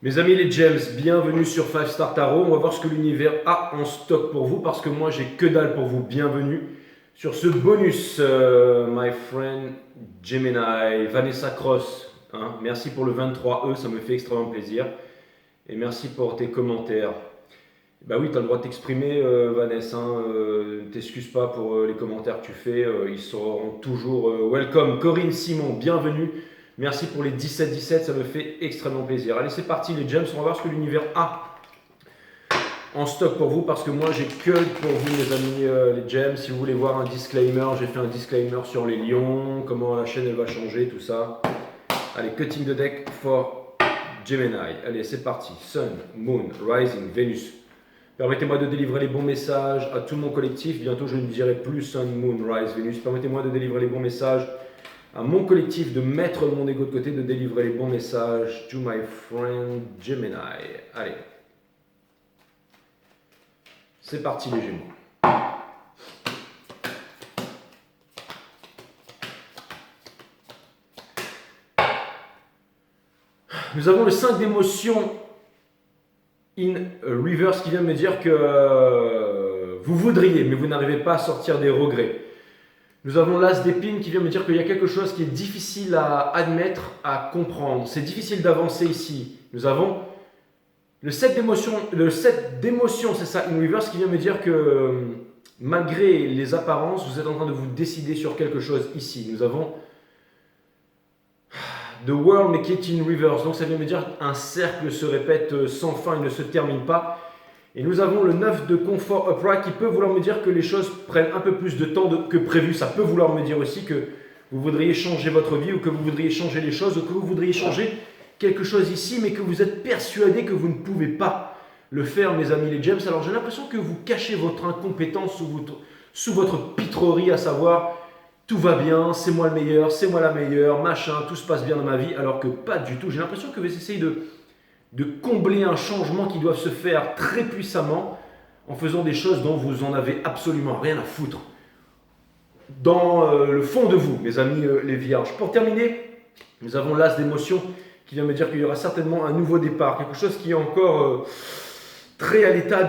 Mes amis les Gems, bienvenue sur 5 Star Tarot. On va voir ce que l'univers a en stock pour vous parce que moi j'ai que dalle pour vous. Bienvenue sur ce bonus, my friend Gemini, Vanessa Cross. Merci pour le 23E, ça me fait extrêmement plaisir. Et merci pour tes commentaires. Bah oui, tu as le droit de t'exprimer, Vanessa. Ne t'excuse pas pour les commentaires que tu fais. Ils seront toujours welcome. Corinne Simon, bienvenue. Merci pour les 17-17, ça me fait extrêmement plaisir. Allez, c'est parti les gems, on va voir ce que l'univers a en stock pour vous, parce que moi j'ai que pour vous mes amis les gems. Si vous voulez voir un disclaimer, j'ai fait un disclaimer sur les lions, comment la chaîne elle va changer, tout ça. Allez, cutting the deck for Gemini. Allez, c'est parti. Sun, Moon, Rising, Vénus. Permettez-moi de délivrer les bons messages à tout mon collectif. Bientôt je ne dirai plus Sun, Moon, Rise, Vénus. Permettez-moi de délivrer les bons messages à mon collectif, de mettre mon ego de côté, de délivrer les bons messages to my friend Gemini. Allez. C'est parti les Gémeaux. Nous avons le 5 d'émotions in reverse qui vient me dire que vous voudriez, mais vous n'arrivez pas à sortir des regrets. Nous avons l'As d'épines qui vient me dire qu'il y a quelque chose qui est difficile à admettre, à comprendre. C'est difficile d'avancer ici. Nous avons le 7 d'émotion, c'est ça, in reverse, qui vient me dire que malgré les apparences, vous êtes en train de vous décider sur quelque chose ici. Nous avons The World Make It in Reverse. Donc ça vient me dire qu'un cercle se répète sans fin, il ne se termine pas. Et nous avons le 9 de confort upright qui peut vouloir me dire que les choses prennent un peu plus de temps que prévu. Ça peut vouloir me dire aussi que vous voudriez changer votre vie ou que vous voudriez changer les choses ou que vous voudriez changer quelque chose ici, mais que vous êtes persuadé que vous ne pouvez pas le faire, mes amis les gems. Alors j'ai l'impression que vous cachez votre incompétence sous votre pitrerie, à savoir tout va bien, c'est moi le meilleur, c'est moi la meilleure, machin, tout se passe bien dans ma vie, alors que pas du tout. J'ai l'impression que vous essayez de combler un changement qui doit se faire très puissamment en faisant des choses dont vous en avez absolument rien à foutre. Dans le fond de vous, mes amis les vierges. Pour terminer, nous avons l'As d'émotion qui vient me dire qu'il y aura certainement un nouveau départ, quelque chose qui est encore très à l'état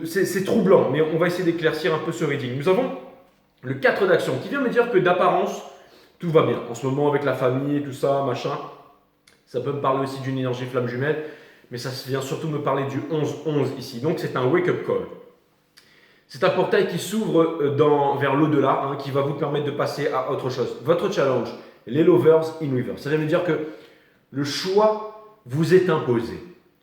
c'est troublant, mais on va essayer d'éclaircir un peu ce reading. Nous avons le 4 d'action qui vient me dire que d'apparence, tout va bien. En ce moment avec la famille, tout ça, machin. Ça peut me parler aussi d'une énergie flamme jumelle, mais ça vient surtout me parler du 11-11 ici. Donc c'est un wake-up call. C'est un portail qui s'ouvre vers l'au-delà, qui va vous permettre de passer à autre chose. Votre challenge, les lovers in reverse. Ça vient me dire que le choix vous est imposé.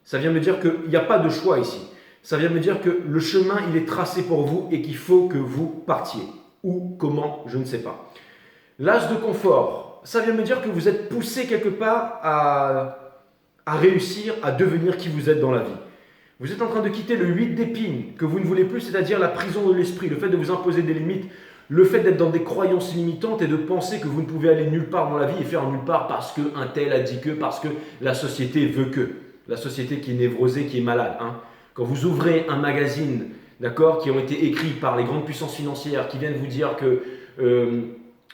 Ça vient me dire qu'il n'y a pas de choix ici. Ça vient me dire que le chemin, il est tracé pour vous et qu'il faut que vous partiez. Ou comment, je ne sais pas. L'As de confort. Ça vient me dire que vous êtes poussé quelque part à réussir, à devenir qui vous êtes dans la vie. Vous êtes en train de quitter le 8 d'épines que vous ne voulez plus, c'est-à-dire la prison de l'esprit, le fait de vous imposer des limites, le fait d'être dans des croyances limitantes et de penser que vous ne pouvez aller nulle part dans la vie et faire nulle part parce qu'un tel a dit que, parce que la société veut que. La société qui est névrosée, qui est malade. Quand vous ouvrez un magazine, d'accord, qui ont été écrits par les grandes puissances financières, qui viennent vous dire que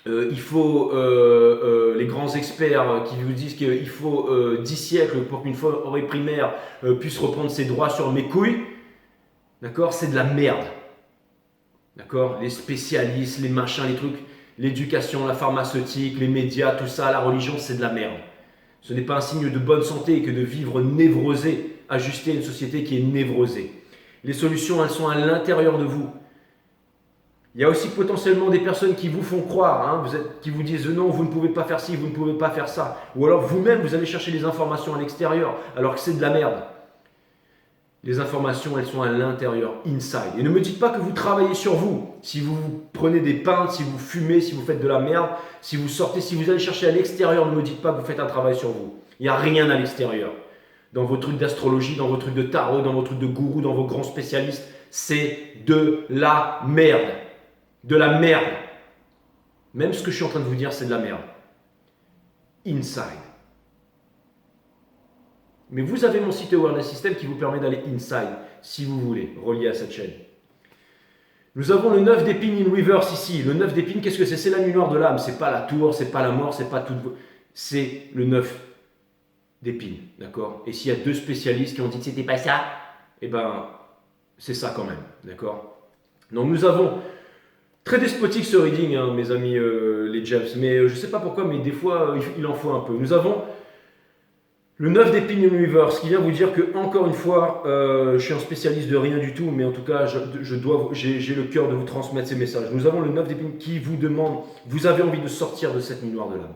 il faut les grands experts qui vous disent qu'il faut 10 siècles pour qu'une forêt primaire puisse reprendre ses droits sur mes couilles, d'accord, c'est de la merde. D'accord, les spécialistes, les machins, les trucs, l'éducation, la pharmaceutique, les médias, tout ça, la religion, c'est de la merde. Ce n'est pas un signe de bonne santé que de vivre névrosé, ajusté à une société qui est névrosée. Les solutions, elles sont à l'intérieur de vous. Il y a aussi potentiellement des personnes qui vous font croire, qui vous disent non, vous ne pouvez pas faire ci, vous ne pouvez pas faire ça. Ou alors vous-même, vous allez chercher les informations à l'extérieur, alors que c'est de la merde. Les informations, elles sont à l'intérieur, inside. Et ne me dites pas que vous travaillez sur vous. Si vous prenez des pintes, si vous fumez, si vous faites de la merde, si vous sortez, si vous allez chercher à l'extérieur, ne me dites pas que vous faites un travail sur vous. Il n'y a rien à l'extérieur. Dans vos trucs d'astrologie, dans vos trucs de tarot, dans vos trucs de gourou, dans vos grands spécialistes, c'est de la merde. De la merde. Même ce que je suis en train de vous dire, c'est de la merde. Inside. Mais vous avez mon site Awareness System qui vous permet d'aller inside, si vous voulez, relié à cette chaîne. Nous avons le 9 d'épines in reverse ici. Le 9 d'épines, qu'est-ce que c'est? C'est la nuit noire de l'âme. C'est pas la tour, c'est pas la mort, c'est pas tout. C'est le 9. d'épines, d'accord? Et s'il y a 2 spécialistes qui ont dit que c'était pas ça, eh ben, c'est ça quand même, d'accord? Donc nous avons très despotique ce reading, hein, mes amis les James, mais je ne sais pas pourquoi, mais des fois il en faut un peu. Nous avons le 9 d'épines Universe, ce qui vient vous dire que, encore une fois, je suis un spécialiste de rien du tout, mais en tout cas, j'ai le cœur de vous transmettre ces messages. Nous avons le 9 d'épines qui vous demande, vous avez envie de sortir de cette nuit noire de l'âme.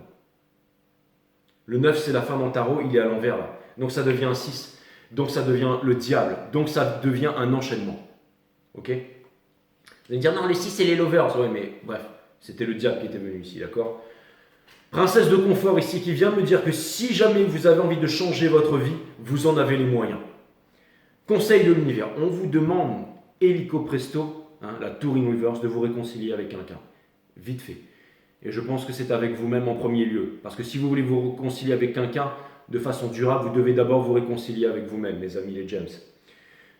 Le 9, c'est la fin dans le tarot, il est à l'envers là. Donc ça devient un 6, donc ça devient le diable, donc ça devient un enchaînement. Ok? Vous allez me dire, non, les 6, c'est les lovers. Ouais, mais bref, c'était le diable qui était venu ici, d'accord? Princesse de confort ici qui vient me dire que si jamais vous avez envie de changer votre vie, vous en avez les moyens. Conseil de l'univers, on vous demande, hélico presto, hein, la tour in reverse, de vous réconcilier avec quelqu'un. Vite fait. Et je pense que c'est avec vous-même en premier lieu. Parce que si vous voulez vous réconcilier avec quelqu'un de façon durable, vous devez d'abord vous réconcilier avec vous-même, mes amis les James.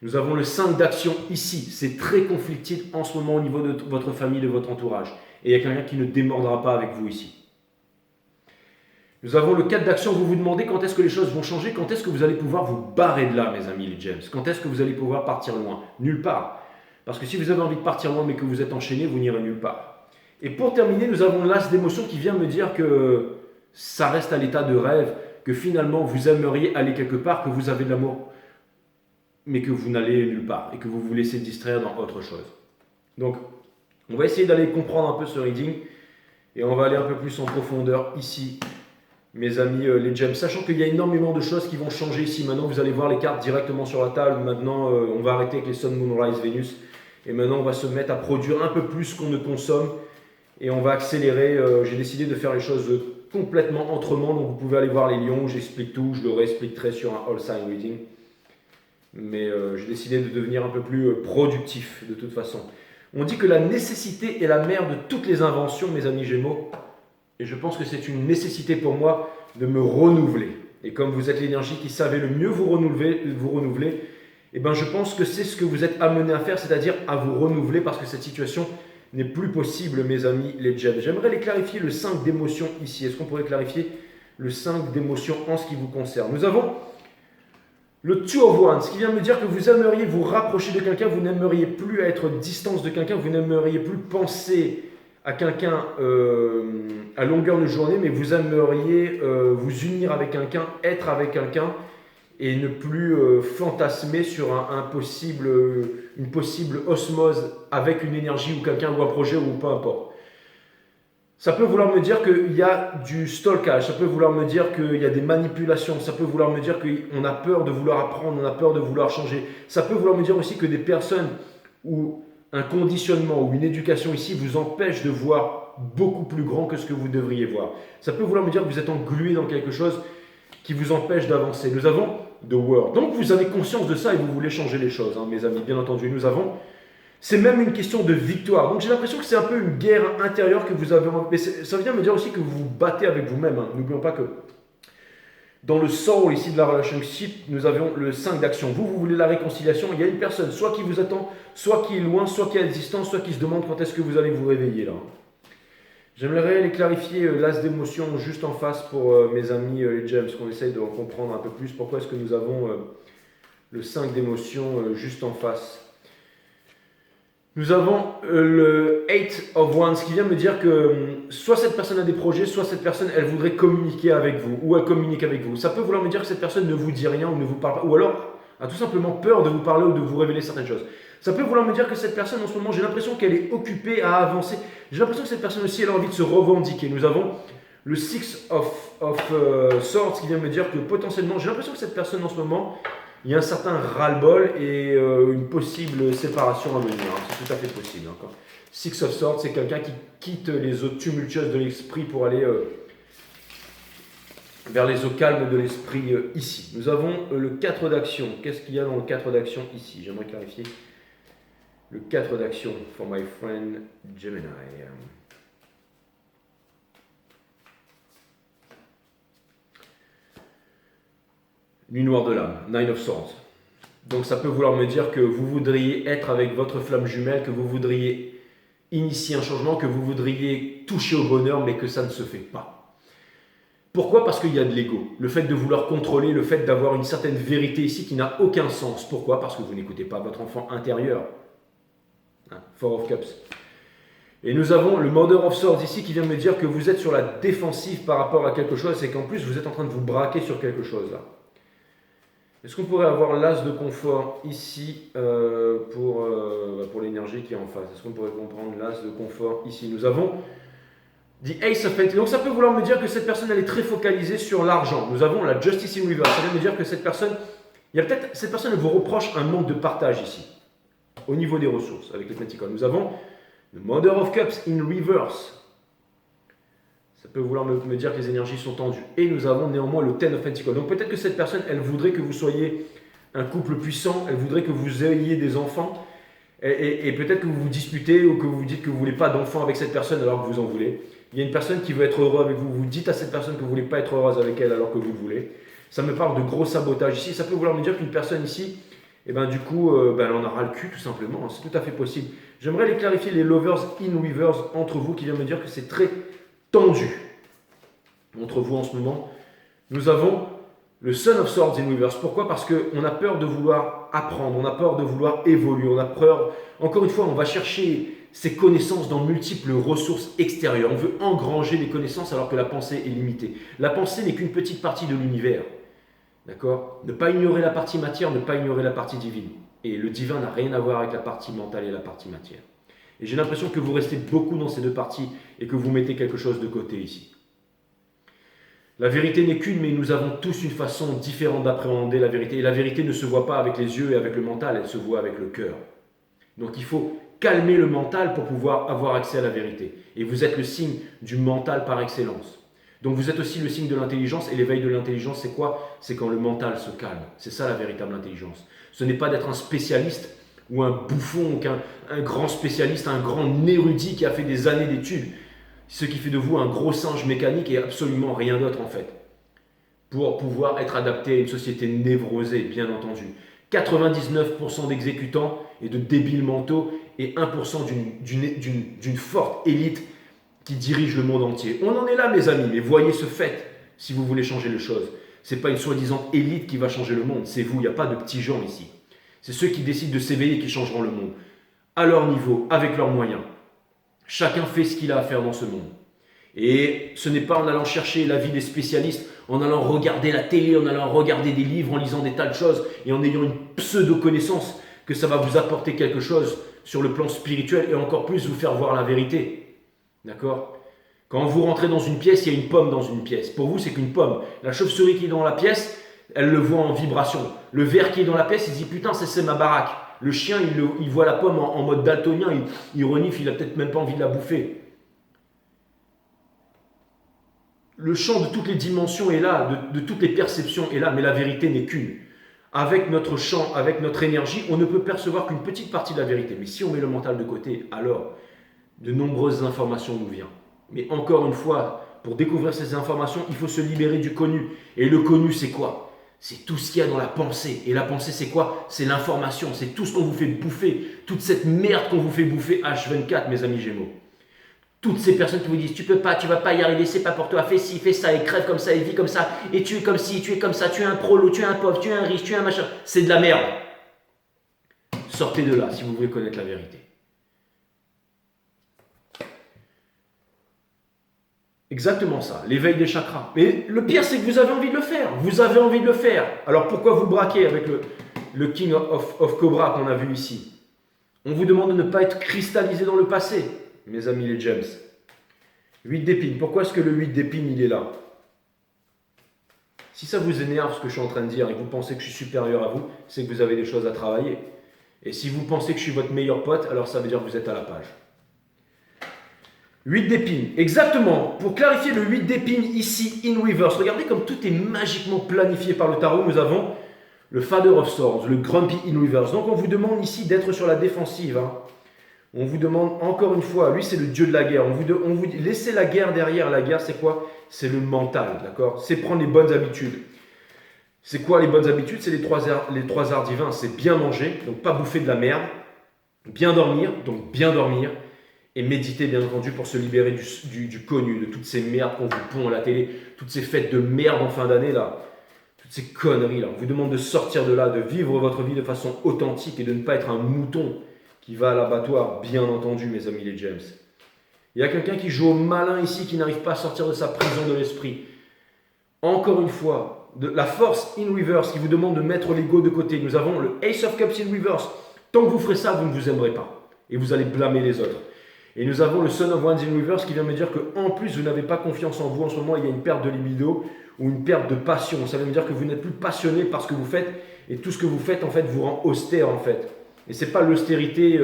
Nous avons le 5 d'action ici. C'est très conflictif en ce moment au niveau de votre famille, de votre entourage. Et il y a quelqu'un qui ne démordra pas avec vous ici. Nous avons le 4 d'action, vous vous demandez quand est-ce que les choses vont changer, quand est-ce que vous allez pouvoir vous barrer de là, mes amis les James, quand est-ce que vous allez pouvoir partir loin? Nulle part. Parce que si vous avez envie de partir loin mais que vous êtes enchaîné, vous n'irez nulle part. Et pour terminer, nous avons l'as d'émotion qui vient me dire que ça reste à l'état de rêve, que finalement vous aimeriez aller quelque part, que vous avez de l'amour, mais que vous n'allez nulle part et que vous vous laissez distraire dans autre chose. Donc, on va essayer d'aller comprendre un peu ce reading et on va aller un peu plus en profondeur ici. Mes amis les Gems, sachant qu'il y a énormément de choses qui vont changer ici. Maintenant, vous allez voir les cartes directement sur la table. Maintenant, on va arrêter avec les Sun, Moon, Rise, Vénus. Et maintenant, on va se mettre à produire un peu plus qu'on ne consomme. Et on va accélérer. J'ai décidé de faire les choses complètement autrement. Donc, vous pouvez aller voir les lions. J'explique tout. Je le réexpliquerai sur un All Sign Reading. Mais j'ai décidé de devenir un peu plus productif de toute façon. On dit que la nécessité est la mère de toutes les inventions, mes amis Gémeaux. Et je pense que c'est une nécessité pour moi de me renouveler. Et comme vous êtes l'énergie qui savait le mieux vous renouveler, eh ben je pense que c'est ce que vous êtes amené à faire, c'est-à-dire à vous renouveler parce que cette situation n'est plus possible, mes amis les Gems. J'aimerais les clarifier le 5 d'émotion ici. Est-ce qu'on pourrait clarifier le 5 d'émotion en ce qui vous concerne? Nous avons le 2 of Wands, qui vient me dire que vous aimeriez vous rapprocher de quelqu'un, vous n'aimeriez plus être distance de quelqu'un, vous n'aimeriez plus penser à quelqu'un à longueur de journée, mais vous aimeriez vous unir avec quelqu'un, être avec quelqu'un et ne plus fantasmer sur une possible osmose avec une énergie ou quelqu'un ou un projet ou peu importe. Ça peut vouloir me dire qu'il y a du stalkage, ça peut vouloir me dire qu'il y a des manipulations, ça peut vouloir me dire qu'on a peur de vouloir apprendre, on a peur de vouloir changer. Ça peut vouloir me dire aussi que des personnes ou un conditionnement ou une éducation ici vous empêche de voir beaucoup plus grand que ce que vous devriez voir. Ça peut vouloir me dire que vous êtes englué dans quelque chose qui vous empêche d'avancer. Nous avons The World. Donc vous avez conscience de ça et vous voulez changer les choses, hein, mes amis, bien entendu. Nous avons, c'est même une question de victoire. Donc j'ai l'impression que c'est un peu une guerre intérieure que vous avez. Mais ça vient me dire aussi que vous vous battez avec vous-même. Hein. N'oublions pas que dans le soul ici de la relationship, nous avons le 5 d'action. Vous voulez la réconciliation. Il y a une personne, soit qui vous attend, soit qui est loin, soit qui est à distance, soit qui se demande quand est-ce que vous allez vous réveiller là. J'aimerais les clarifier l'as d'émotion juste en face pour mes amis les James, qu'on essaye de comprendre un peu plus. Pourquoi est-ce que nous avons le 5 d'émotion juste en face? Nous avons le 8 of Wands qui vient me dire que soit cette personne a des projets, soit cette personne, elle voudrait communiquer avec vous, ou elle communique avec vous. Ça peut vouloir me dire que cette personne ne vous dit rien ou ne vous parle pas, ou alors a tout simplement peur de vous parler ou de vous révéler certaines choses. Ça peut vouloir me dire que cette personne, en ce moment, j'ai l'impression qu'elle est occupée à avancer. J'ai l'impression que cette personne aussi, elle a envie de se revendiquer. Nous avons le 6 of Swords qui vient me dire que potentiellement, j'ai l'impression que cette personne, en ce moment, il y a un certain ras-le-bol et une possible séparation à venir. C'est tout à fait possible. Encore. 6 of Swords, c'est quelqu'un qui quitte les eaux tumultueuses de l'esprit pour aller vers les eaux calmes de l'esprit ici. Nous avons le 4 d'action. Qu'est-ce qu'il y a dans le 4 d'action ici? J'aimerais clarifier le 4 d'action for my friend Gemini. Nuit noire de l'âme, 9 of Swords. Donc ça peut vouloir me dire que vous voudriez être avec votre flamme jumelle, que vous voudriez initier un changement, que vous voudriez toucher au bonheur, mais que ça ne se fait pas. Pourquoi? Parce qu'il y a de l'ego. Le fait de vouloir contrôler, le fait d'avoir une certaine vérité ici qui n'a aucun sens. Pourquoi? Parce que vous n'écoutez pas votre enfant intérieur. Four of Cups. Et nous avons le Mother of Swords ici qui vient me dire que vous êtes sur la défensive par rapport à quelque chose et qu'en plus vous êtes en train de vous braquer sur quelque chose là. Est-ce qu'on pourrait avoir l'as de confort ici pour l'énergie qui est en face? Est-ce qu'on pourrait comprendre l'as de confort ici? Nous avons The Ace of Pentacles. Donc ça peut vouloir me dire que cette personne elle est très focalisée sur l'argent. Nous avons la Justice in Reverse. Ça vient me dire que cette personne, cette personne elle vous reproche un manque de partage ici, au niveau des ressources avec les Pentacles. Nous avons le Mother of Cups in Reverse. Ça peut vouloir me dire que les énergies sont tendues. Et nous avons néanmoins le Ten of Pentacles. Donc peut-être que cette personne, elle voudrait que vous soyez un couple puissant, elle voudrait que vous ayez des enfants, et peut-être que vous vous disputez ou que vous vous dites que vous ne voulez pas d'enfants avec cette personne alors que vous en voulez. Il y a une personne qui veut être heureuse avec vous, vous dites à cette personne que vous ne voulez pas être heureuse avec elle alors que vous le voulez. Ça me parle de gros sabotage ici. Ça peut vouloir me dire qu'une personne ici, et ben du coup, elle en aura le cul tout simplement. C'est tout à fait possible. J'aimerais les clarifier, les lovers in reverse entre vous, qui vient me dire que c'est très tendu entre vous en ce moment. Nous avons le Son of Swords in reverse. Pourquoi? Parce qu'on a peur de vouloir apprendre, on a peur de vouloir évoluer, on a peur, encore une fois, on va chercher ces connaissances dans multiples ressources extérieures. On veut engranger les connaissances alors que la pensée est limitée. La pensée n'est qu'une petite partie de l'univers. D'accord? Ne pas ignorer la partie matière, ne pas ignorer la partie divine. Et le divin n'a rien à voir avec la partie mentale et la partie matière. Et j'ai l'impression que vous restez beaucoup dans ces deux parties et que vous mettez quelque chose de côté ici. La vérité n'est qu'une, mais nous avons tous une façon différente d'appréhender la vérité. Et la vérité ne se voit pas avec les yeux et avec le mental, elle se voit avec le cœur. Donc il faut calmer le mental pour pouvoir avoir accès à la vérité. Et vous êtes le signe du mental par excellence. Donc vous êtes aussi le signe de l'intelligence, et l'éveil de l'intelligence, c'est quoi? C'est quand le mental se calme. C'est ça la véritable intelligence. Ce n'est pas d'être un spécialiste ou un bouffon, un grand spécialiste, un grand érudit qui a fait des années d'études. Ce qui fait de vous un gros singe mécanique et absolument rien d'autre en fait. Pour pouvoir être adapté à une société névrosée, bien entendu. 99% d'exécutants et de débiles mentaux et 1% d'une forte élite qui dirige le monde entier. On en est là, mes amis, mais voyez ce fait si vous voulez changer les choses. Ce n'est pas une soi-disant élite qui va changer le monde, c'est vous, il n'y a pas de petits gens ici. C'est ceux qui décident de s'éveiller qui changeront le monde, à leur niveau, avec leurs moyens. Chacun fait ce qu'il a à faire dans ce monde. Et ce n'est pas en allant chercher l'avis des spécialistes, en allant regarder la télé, en allant regarder des livres, en lisant des tas de choses et en ayant une pseudo-connaissance que ça va vous apporter quelque chose sur le plan spirituel et encore plus vous faire voir la vérité. D'accord? Quand vous rentrez dans une pièce, il y a une pomme dans une pièce. Pour vous, c'est qu'une pomme. La chauve-souris qui est dans la pièce, elle le voit en vibration. Le ver qui est dans la pièce, il dit « Putain, c'est ma baraque ». Le chien, il voit la pomme en mode daltonien, il renifle, il n'a peut-être même pas envie de la bouffer. Le champ de toutes les dimensions est là, de toutes les perceptions est là, mais la vérité n'est qu'une. Avec notre champ, avec notre énergie, on ne peut percevoir qu'une petite partie de la vérité. Mais si on met le mental de côté, alors de nombreuses informations nous viennent. Mais encore une fois, pour découvrir ces informations, il faut se libérer du connu. Et le connu, c'est quoi? C'est tout ce qu'il y a dans la pensée. Et la pensée, c'est quoi? C'est l'information. C'est tout ce qu'on vous fait bouffer. Toute cette merde qu'on vous fait bouffer H24, mes amis Gémeaux. Toutes ces personnes qui vous disent « Tu peux pas, tu vas pas y arriver, c'est pas pour toi. Fais ci, fais ça, et crève comme ça, et vis comme ça. Et tu es comme ci, tu es comme ça. Tu es un prolo, tu es un pauvre, tu es un riche, tu es un machin. » C'est de la merde. Sortez de là si vous voulez connaître la vérité. Exactement ça, l'éveil des chakras. Mais le pire, c'est que vous avez envie de le faire. Vous avez envie de le faire. Alors pourquoi vous braquez avec le King of Cobra qu'on a vu ici? On vous demande de ne pas être cristallisé dans le passé, mes amis les James. 8 d'épines. Pourquoi est-ce que le 8 d'épines, il est là? Si ça vous énerve ce que je suis en train de dire et que vous pensez que je suis supérieur à vous, c'est que vous avez des choses à travailler. Et si vous pensez que je suis votre meilleur pote, alors ça veut dire que vous êtes à la page. 8 d'épines, exactement. Pour clarifier le 8 d'épines ici, in reverse, regardez comme tout est magiquement planifié par le tarot. Nous avons le Father of Swords, le Grumpy in reverse. Donc on vous demande ici d'être sur la défensive. On vous demande encore une fois, lui c'est le dieu de la guerre. On vous dit, laissez la guerre derrière. La guerre c'est quoi? C'est le mental, d'accord? C'est prendre les bonnes habitudes. C'est quoi les bonnes habitudes? C'est les trois arts divins. C'est bien manger, donc pas bouffer de la merde. Bien dormir, donc bien dormir. Et méditez bien entendu pour se libérer du connu, de toutes ces merdes qu'on vous pond à la télé, toutes ces fêtes de merde en fin d'année là, toutes ces conneries là. On vous demande de sortir de là, de vivre votre vie de façon authentique et de ne pas être un mouton qui va à l'abattoir, bien entendu mes amis les James. Il y a quelqu'un qui joue au malin ici, qui n'arrive pas à sortir de sa prison de l'esprit. Encore une fois, la force in reverse qui vous demande de mettre l'ego de côté. Nous avons le Ace of Cups in reverse. Tant que vous ferez ça, vous ne vous aimerez pas. Et vous allez blâmer les autres. Et nous avons le Son of Wands in reverse qui vient me dire qu'en plus, vous n'avez pas confiance en vous. En ce moment, il y a une perte de libido ou une perte de passion. Ça veut me dire que vous n'êtes plus passionné par ce que vous faites. Et tout ce que vous faites, en fait, vous rend austère, en fait. Et ce n'est pas l'austérité,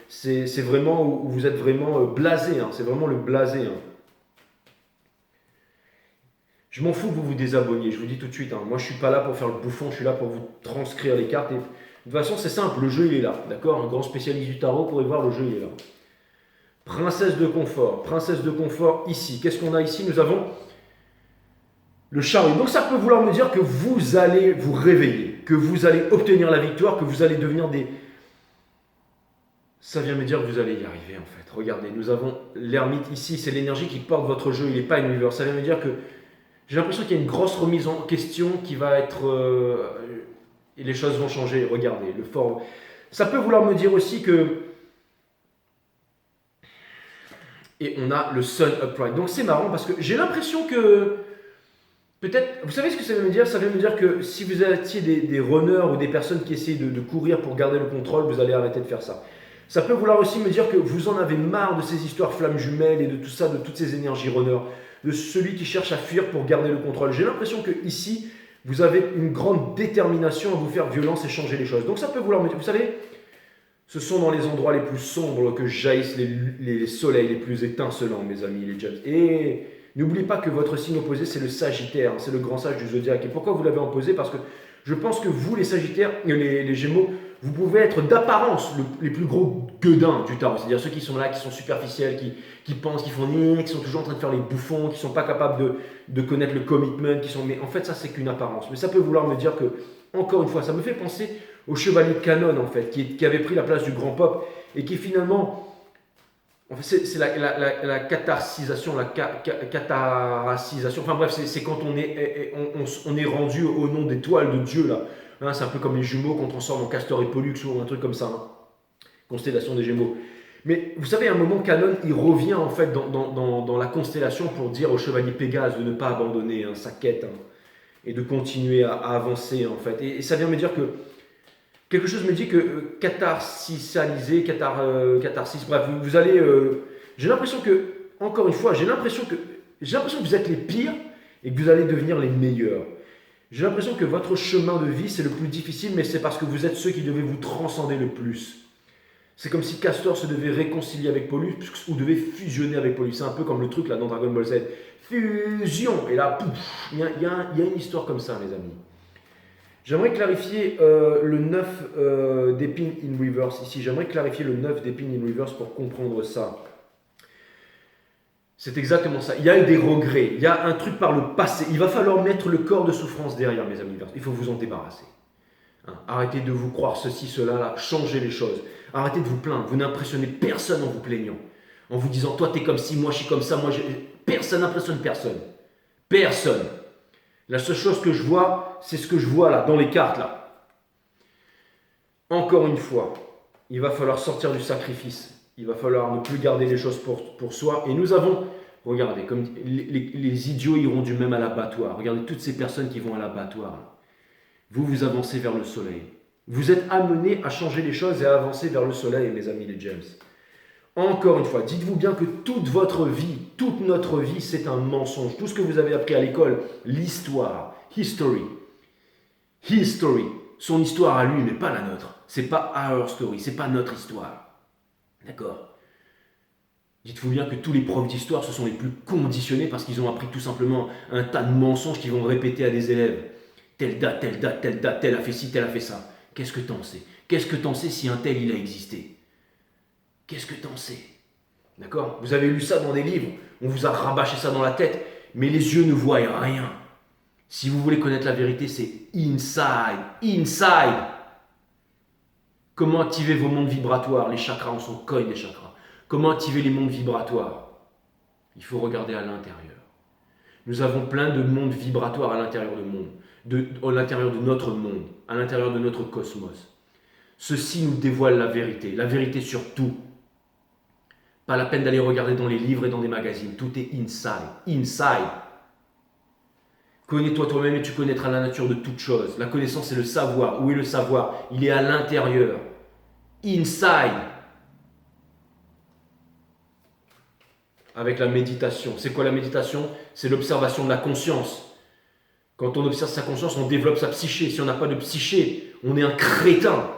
c'est vraiment où vous êtes vraiment blasé. Hein. C'est vraiment le blasé. Hein. Je m'en fous que vous vous désabonniez, je vous dis tout de suite. Hein. Moi, je ne suis pas là pour faire le bouffon, je suis là pour vous transcrire les cartes. Et de toute façon, c'est simple, le jeu, il est là. D'accord? Un grand spécialiste du tarot pourrait voir, le jeu, il est là. Princesse de confort ici. Qu'est-ce qu'on a ici? Nous avons le chariot. Donc, ça peut vouloir me dire que vous allez vous réveiller, que vous allez obtenir la victoire, que vous allez devenir des... Ça vient me dire que vous allez y arriver, en fait. Regardez, nous avons l'ermite ici, c'est l'énergie qui porte votre jeu, il n'est pas une Ça vient me dire que j'ai l'impression qu'il y a une grosse remise en question qui va être... et les choses vont changer. Regardez, le fort... Ça peut vouloir me dire aussi que... Et on a le Sun Upright. Donc c'est marrant parce que j'ai l'impression que... Peut-être... Vous savez ce que ça veut me dire? Ça veut me dire que si vous étiez des runners ou des personnes qui essayent de courir pour garder le contrôle, vous allez arrêter de faire ça. Ça peut vouloir aussi me dire que vous en avez marre de ces histoires flammes jumelles et de tout ça, de toutes ces énergies runners, de celui qui cherche à fuir pour garder le contrôle. J'ai l'impression que ici, vous avez une grande détermination à vous faire violence et changer les choses. Donc ça peut vouloir me dire, vous savez, ce sont dans les endroits les plus sombres que jaillissent les soleils les plus étincelants, mes amis, les James. Et n'oubliez pas que votre signe opposé, c'est le Sagittaire, c'est le grand sage du zodiaque. Et pourquoi vous l'avez opposé? Parce que je pense que vous, les Sagittaires, les Gémeaux, vous pouvez être d'apparence les plus gros gueudins du tarot. C'est-à-dire ceux qui sont là, qui sont superficiels, qui pensent, qui font qui sont toujours en train de faire les bouffons, qui ne sont pas capables de connaître le commitment, mais en fait, ça, c'est qu'une apparence. Mais ça peut vouloir me dire que, encore une fois, ça me fait penser au chevalier de Canon, en fait, qui avait pris la place du grand pop et qui finalement... En fait, c'est la catharsisation, enfin bref, c'est quand on est rendu au nom des toiles de Dieu, là. Hein, c'est un peu comme les jumeaux qu'on transforme en Castor et Pollux ou un truc comme ça, hein. Constellation des Gémeaux. Mais vous savez, à un moment, Canon, il revient en fait dans la constellation pour dire au chevalier Pégase de ne pas abandonner sa quête, hein, et de continuer à avancer, en fait. Et ça vient me dire que quelque chose me dit que catharsisaliser, catharsis, bref, vous allez... j'ai l'impression que, encore une fois, j'ai l'impression que vous êtes les pires et que vous allez devenir les meilleurs. J'ai l'impression que votre chemin de vie, c'est le plus difficile, mais c'est parce que vous êtes ceux qui devaient vous transcender le plus. C'est comme si Castor se devait réconcilier avec Pollux ou devait fusionner avec Pollux. C'est un peu comme le truc là dans Dragon Ball Z. Fusion. Et là, pouf, il y a une histoire comme ça, mes amis. J'aimerais clarifier le 9 d'épines in reverse ici. J'aimerais clarifier le 9 d'épines in reverse pour comprendre ça. C'est exactement ça. Il y a eu des regrets. Il y a un truc par le passé. Il va falloir mettre le corps de souffrance derrière, mes amis. Il faut vous en débarrasser. Hein, arrêtez de vous croire ceci, cela, là. Changez les choses. Arrêtez de vous plaindre. Vous n'impressionnez personne en vous plaignant. En vous disant, toi, t'es comme ci, moi, je suis comme ça. Personne n'impressionne personne. Personne. La seule chose que je vois, c'est ce que je vois là, dans les cartes là. Encore une fois, il va falloir sortir du sacrifice. Il va falloir ne plus garder les choses pour soi. Et nous avons, regardez, comme les idiots iront du même à l'abattoir. Regardez toutes ces personnes qui vont à l'abattoir. Vous avancez vers le soleil. Vous êtes amenés à changer les choses et à avancer vers le soleil, mes amis les James. Encore une fois, dites-vous bien que toute votre vie, toute notre vie, c'est un mensonge. Tout ce que vous avez appris à l'école, l'histoire, history, son histoire à lui, mais pas la nôtre. C'est pas our story, c'est pas notre histoire. D'accord? Dites-vous bien que tous les profs d'histoire, ce sont les plus conditionnés parce qu'ils ont appris tout simplement un tas de mensonges qu'ils vont répéter à des élèves. Telle date, tel a fait ci, tel a fait ça. Qu'est-ce que t'en sais? Qu'est-ce que t'en sais si un tel, il a existé? Qu'est-ce que t'en sais? D'accord? Vous avez lu ça dans des livres, on vous a rabâché ça dans la tête, mais les yeux ne voient rien. Si vous voulez connaître la vérité, c'est inside. Comment activer vos mondes vibratoires? Les chakras, on s'en cogne des chakras. Comment activer les mondes vibratoires? Il faut regarder à l'intérieur. Nous avons plein de mondes vibratoires à l'intérieur à l'intérieur de notre monde, à l'intérieur de notre cosmos. Ceci nous dévoile la vérité sur tout. Pas la peine d'aller regarder dans les livres et dans des magazines, tout est inside, inside. Connais-toi toi-même et tu connaîtras la nature de toute chose. La connaissance, c'est le savoir. Où est le savoir? Il est à l'intérieur. Inside. Avec la méditation. C'est quoi la méditation? C'est l'observation de la conscience. Quand on observe sa conscience, on développe sa psyché. Si on n'a pas de psyché, on est un crétin.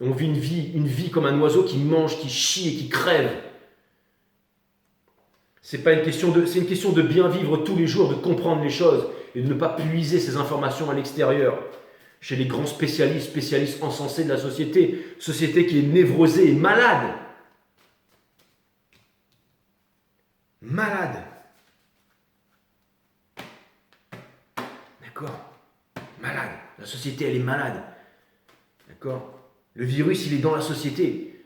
On vit une vie comme un oiseau qui mange, qui chie et qui crève. C'est une question de bien vivre tous les jours, de comprendre les choses et de ne pas puiser ces informations à l'extérieur. Chez les grands spécialistes encensés de la société qui est névrosée et malade. Malade. D'accord? Malade. La société, elle est malade. D'accord? Le virus, il est dans la société.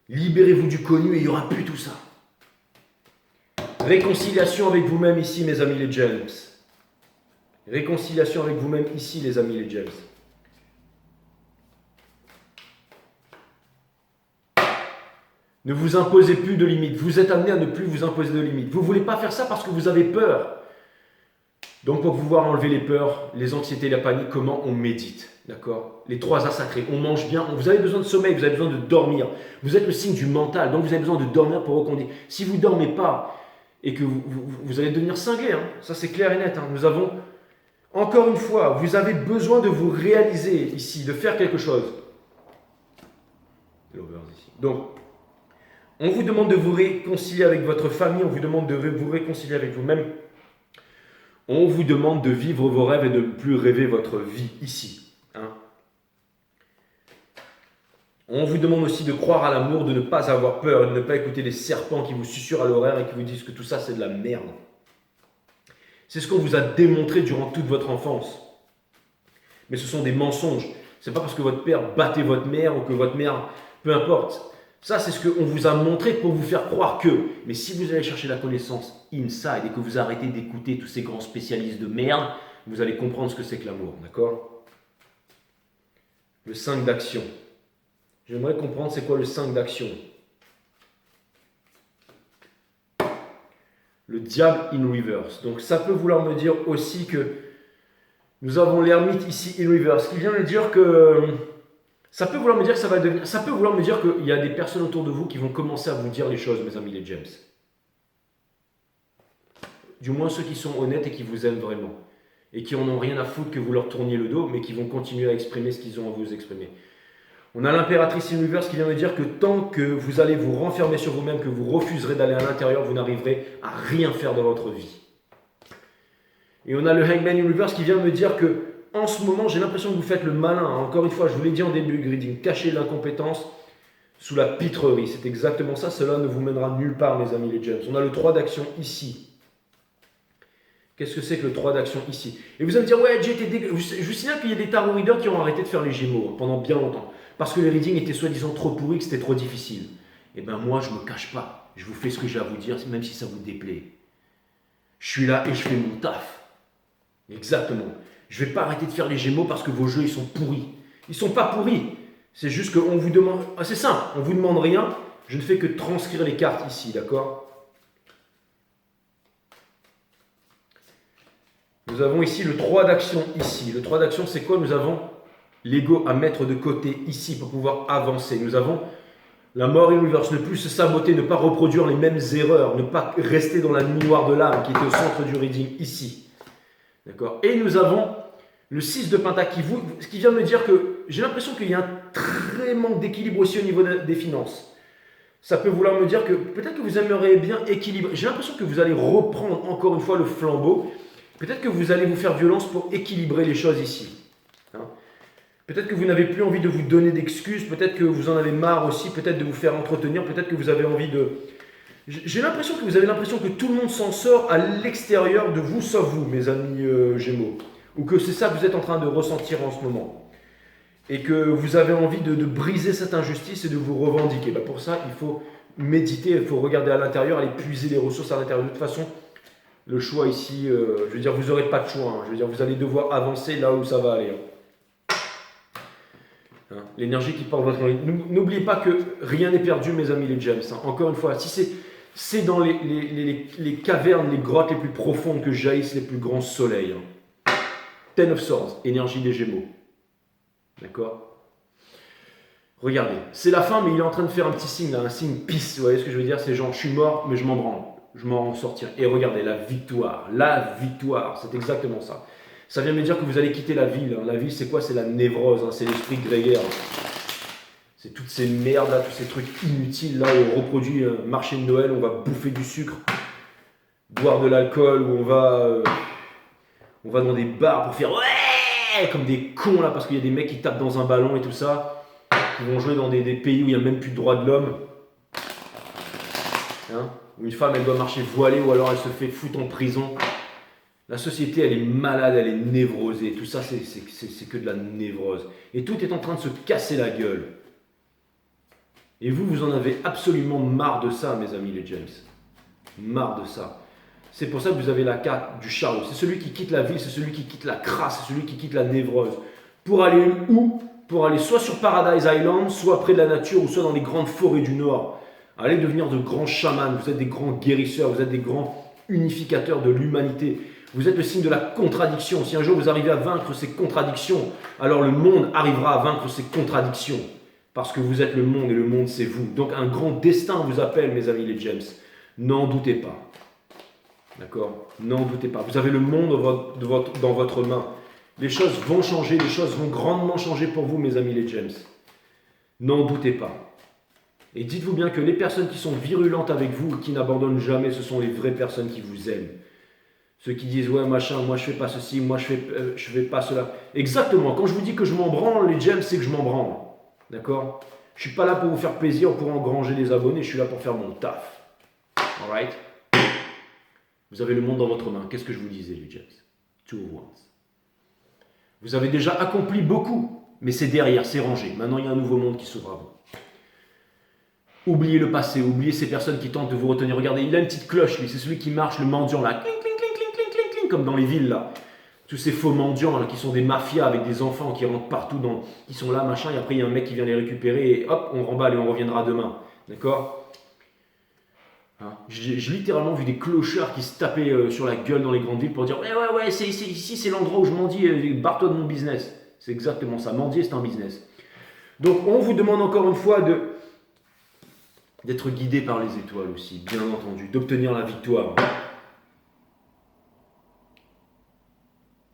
Libérez-vous du connu et il n'y aura plus tout ça. Réconciliation avec vous-même ici, mes amis les James. Réconciliation avec vous-même ici, les amis les James. Ne vous imposez plus de limites. Vous êtes amené à ne plus vous imposer de limites. Vous ne voulez pas faire ça parce que vous avez peur. Donc pour pouvoir enlever les peurs, les anxiétés, la panique, comment on médite? D'accord? Les 3 A sacrés. On mange bien. Vous avez besoin de sommeil, vous avez besoin de dormir. Vous êtes le signe du mental, donc vous avez besoin de dormir pour reconduire. Si vous ne dormez pas et que vous allez devenir cinglé, hein, ça c'est clair et net. Hein. Nous avons, encore une fois, vous avez besoin de vous réaliser ici, de faire quelque chose. Donc, on vous demande de vous réconcilier avec votre famille, on vous demande de vous réconcilier avec vous-même. On vous demande de vivre vos rêves et de ne plus rêver votre vie ici. Hein. On vous demande aussi de croire à l'amour, de ne pas avoir peur, de ne pas écouter les serpents qui vous susurrent à l'oreille et qui vous disent que tout ça c'est de la merde. C'est ce qu'on vous a démontré durant toute votre enfance. Mais ce sont des mensonges. C'est pas parce que votre père battait votre mère ou que votre mère, peu importe. Ça, c'est ce qu'on vous a montré pour vous faire croire que. Mais si vous allez chercher la connaissance inside et que vous arrêtez d'écouter tous ces grands spécialistes de merde, vous allez comprendre ce que c'est que l'amour, d'accord? Le 5 d'action. J'aimerais comprendre c'est quoi le 5 d'action. Le diable in reverse. Donc ça peut vouloir me dire aussi que nous avons l'ermite ici in reverse, qui vient me dire que... Ça peut vouloir me dire que ça va devenir. Ça peut vouloir me dire qu'il y a des personnes autour de vous qui vont commencer à vous dire les choses, mes amis les James. Du moins ceux qui sont honnêtes et qui vous aiment vraiment. Et qui en ont rien à foutre que vous leur tourniez le dos, mais qui vont continuer à exprimer ce qu'ils ont à vous exprimer. On a l'impératrice Universe qui vient me dire que tant que vous allez vous renfermer sur vous-même, que vous refuserez d'aller à l'intérieur, vous n'arriverez à rien faire dans votre vie. Et on a le Hangman Universe qui vient me dire que en ce moment, j'ai l'impression que vous faites le malin. Encore une fois, je vous l'ai dit en début de reading, cachez l'incompétence sous la pitrerie. C'est exactement ça. Cela ne vous mènera nulle part, mes amis les James. On a le 3 d'action ici. Qu'est-ce que c'est que le 3 d'action ici? Et vous allez me dire, ouais, j'ai été dégueu. Je vous signale qu'il y a des tarot readers qui ont arrêté de faire les Gémeaux pendant bien longtemps. Parce que les readings étaient soi-disant trop pourris, que c'était trop difficile. Et bien moi, je ne me cache pas. Je vous fais ce que j'ai à vous dire, même si ça vous déplaît. Je suis là et je fais mon taf. Exactement. Je ne vais pas arrêter de faire les Gémeaux parce que vos jeux, ils sont pourris. Ils ne sont pas pourris. C'est juste qu'on vous demande... Ah, c'est simple, on ne vous demande rien. Je ne fais que transcrire les cartes ici, d'accord? Nous avons ici le 3 d'action ici. Le 3 d'action, c'est quoi? Nous avons l'ego à mettre de côté ici pour pouvoir avancer. Nous avons la mort in reverse, ne plus se saboter, ne pas reproduire les mêmes erreurs, ne pas rester dans la nuit noire de l'âme qui était au centre du reading ici. D'accord? Et nous avons le 6 de Pentacle qui vient me dire que j'ai l'impression qu'il y a un très manque d'équilibre aussi au niveau des finances. Ça peut vouloir me dire que peut-être que vous aimeriez bien équilibrer. J'ai l'impression que vous allez reprendre encore une fois le flambeau. Peut-être que vous allez vous faire violence pour équilibrer les choses ici. Hein? Peut-être que vous n'avez plus envie de vous donner d'excuses. Peut-être que vous en avez marre aussi. Peut-être de vous faire entretenir. Peut-être que vous avez envie de... J'ai l'impression que vous avez l'impression que tout le monde s'en sort à l'extérieur de vous, sauf vous, mes amis Gémeaux. Ou que c'est ça que vous êtes en train de ressentir en ce moment. Et que vous avez envie de briser cette injustice et de vous revendiquer. Pour ça, il faut méditer, il faut regarder à l'intérieur, aller puiser les ressources à l'intérieur. De toute façon, le choix ici, je veux dire, vous n'aurez pas de choix. Hein. Je veux dire, vous allez devoir avancer là où ça va aller. Hein. L'énergie qui porte votre vie. N'oubliez pas que rien n'est perdu, mes amis les James. Hein. Encore une fois, si c'est dans les cavernes, les grottes les plus profondes que jaillissent les plus grands soleils. Hein. Ten of Swords, énergie des Gémeaux. D'accord? Regardez, c'est la fin, mais il est en train de faire un petit signe, là, un signe peace. Vous voyez ce que je veux dire? C'est genre, je suis mort, mais je m'en branle. Je m'en sortirai. Et regardez, la victoire, c'est exactement ça. Ça vient me dire que vous allez quitter la ville. Hein. La ville, c'est quoi? C'est la névrose, hein. C'est l'esprit grégaire. C'est toutes ces merdes là, tous ces trucs inutiles là où on reproduit un marché de Noël, on va bouffer du sucre, boire de l'alcool, où on va dans des bars pour faire ouais comme des cons là, parce qu'il y a des mecs qui tapent dans un ballon et tout ça. Qui vont jouer dans des pays où il n'y a même plus de droits de l'homme. Hein, où une femme, elle doit marcher voilée ou alors elle se fait foutre en prison. La société, elle est malade, elle est névrosée. Tout ça, c'est que de la névrose. Et tout est en train de se casser la gueule. Et vous en avez absolument marre de ça, mes amis les James. Marre de ça. C'est pour ça que vous avez la carte du charlot. C'est celui qui quitte la ville, c'est celui qui quitte la crasse, c'est celui qui quitte la névrose. Pour aller où? Pour aller soit sur Paradise Island, soit près de la nature, ou soit dans les grandes forêts du Nord. Allez devenir de grands chamans, vous êtes des grands guérisseurs, vous êtes des grands unificateurs de l'humanité. Vous êtes le signe de la contradiction. Si un jour vous arrivez à vaincre ces contradictions, alors le monde arrivera à vaincre ces contradictions. Parce que vous êtes le monde et le monde c'est vous. Donc un grand destin vous appelle, mes amis les James. N'en doutez pas. D'accord? N'en doutez pas. Vous avez le monde dans votre main. Les choses vont changer, les choses vont grandement changer pour vous, mes amis les James. N'en doutez pas. Et dites-vous bien que les personnes qui sont virulentes avec vous, qui n'abandonnent jamais, ce sont les vraies personnes qui vous aiment. Ceux qui disent, ouais, machin, moi je fais pas ceci, moi je fais pas cela. Exactement, quand je vous dis que je m'en branle, les James, c'est que je m'en branle. D'accord? Je suis pas là pour vous faire plaisir, pour engranger des abonnés, je suis là pour faire mon taf. Alright? Vous avez le monde dans votre main. Qu'est-ce que je vous disais, les James? Two of Wands. Vous avez déjà accompli beaucoup, mais c'est derrière, c'est rangé. Maintenant, il y a un nouveau monde qui s'ouvre à vous. Oubliez le passé, oubliez ces personnes qui tentent de vous retenir. Regardez, il a une petite cloche, lui, c'est celui qui marche, le mendiant, là, cling, cling, cling, cling, cling, cling, cling, comme dans les villes, là. Tous ces faux mendiants, là, qui sont des mafias avec des enfants qui rentrent partout, qui sont là, machin, et après, il y a un mec qui vient les récupérer, et hop, on remballe et on reviendra demain. D'accord? J'ai littéralement vu des clochards qui se tapaient sur la gueule dans les grandes villes pour dire ouais, ici c'est l'endroit où je mendie, barre-toi de mon business. C'est exactement ça, mendier c'est un business. Donc on vous demande encore une fois d'être guidé par les étoiles aussi, bien entendu, d'obtenir la victoire.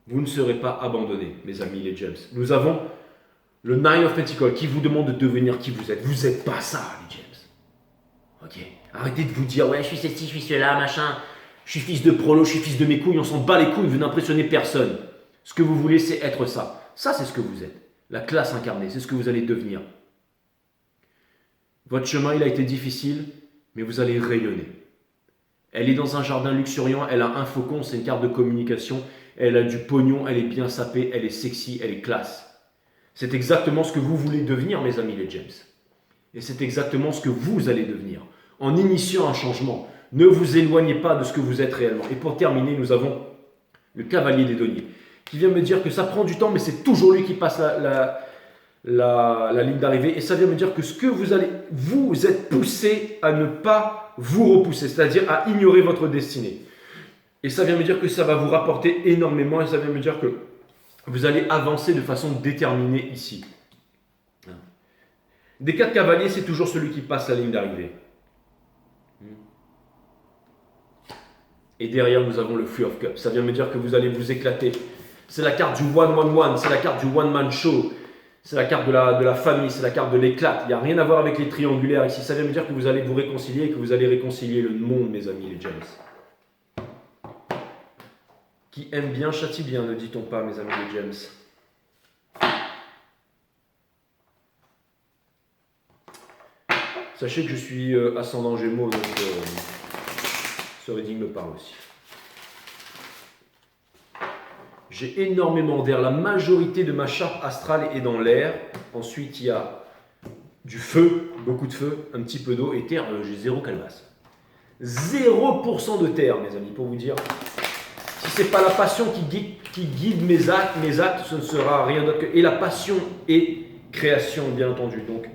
Vous ne serez pas abandonnés, mes amis les James. Nous avons le Nine of Pentacles qui vous demande de devenir qui vous êtes. Vous n'êtes pas ça, les James. Ok, arrêtez de vous dire, ouais, je suis ceci, je suis cela, machin. Je suis fils de prolo, je suis fils de mes couilles, on s'en bat les couilles, vous n'impressionnez personne. Ce que vous voulez, c'est être ça. Ça, c'est ce que vous êtes. La classe incarnée, c'est ce que vous allez devenir. Votre chemin, il a été difficile, mais vous allez rayonner. Elle est dans un jardin luxuriant, elle a un faucon, c'est une carte de communication. Elle a du pognon, elle est bien sapée, elle est sexy, elle est classe. C'est exactement ce que vous voulez devenir, mes amis les James. Et c'est exactement ce que vous allez devenir, en initiant un changement. Ne vous éloignez pas de ce que vous êtes réellement. Et pour terminer, nous avons le cavalier des deniers, qui vient me dire que ça prend du temps, mais c'est toujours lui qui passe la ligne d'arrivée. Et ça vient me dire que ce que vous êtes poussé à ne pas vous repousser, c'est-à-dire à ignorer votre destinée. Et ça vient me dire que ça va vous rapporter énormément, et ça vient me dire que vous allez avancer de façon déterminée ici. Des 4 cavaliers, c'est toujours celui qui passe la ligne d'arrivée. Et derrière, nous avons le Three of Cups. Ça vient me dire que vous allez vous éclater. C'est la carte du one-one-one, c'est la carte du one-man show. C'est la carte de la famille, c'est la carte de l'éclat. Il n'y a rien à voir avec les triangulaires ici. Ça vient me dire que vous allez vous réconcilier et que vous allez réconcilier le monde, mes amis, les James. Qui aime bien, châtie bien, ne dit-on pas, mes amis, les James. Sachez que je suis ascendant Gémeaux, donc ce reading me parle aussi. J'ai énormément d'air. La majorité de ma charte astrale est dans l'air. Ensuite, il y a du feu, beaucoup de feu, un petit peu d'eau et terre, j'ai zéro calebasse. 0% de terre, mes amis, pour vous dire. Si ce n'est pas la passion qui guide mes actes, ce ne sera rien d'autre que... Et la passion est création, bien entendu. Donc,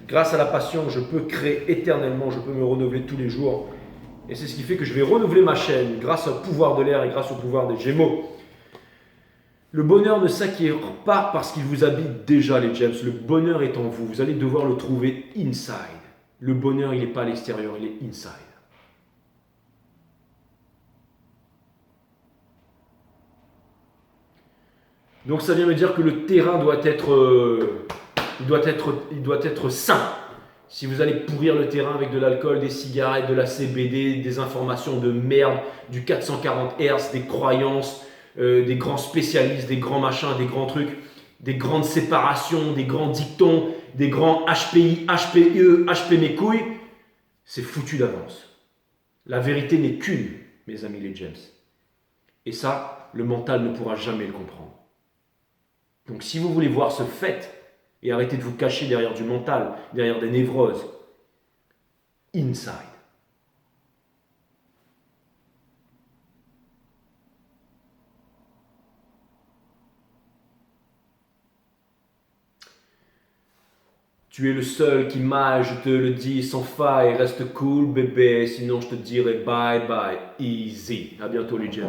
grâce à la passion, je peux créer éternellement, je peux me renouveler tous les jours. Et c'est ce qui fait que je vais renouveler ma chaîne grâce au pouvoir de l'air et grâce au pouvoir des Gémeaux. Le bonheur ne s'acquiert pas parce qu'il vous habite déjà, les James. Le bonheur est en vous. Vous allez devoir le trouver inside. Le bonheur, il n'est pas à l'extérieur, il est inside. Donc ça vient me dire que le terrain doit être sain. Si vous allez pourrir le terrain avec de l'alcool, des cigarettes, de la CBD, des informations de merde, du 440 Hz, des croyances, des grands spécialistes, des grands machins, des grands trucs, des grandes séparations, des grands dictons, des grands HPI, HPE, HP mes couilles, c'est foutu d'avance. La vérité n'est qu'une, mes amis les James. Et ça, le mental ne pourra jamais le comprendre. Donc si vous voulez voir ce fait, et arrêtez de vous cacher derrière du mental, derrière des névroses, inside. Tu es le seul qui m'aille, je te le dis sans faille, reste cool bébé, sinon je te dirai bye bye, easy. À bientôt les James.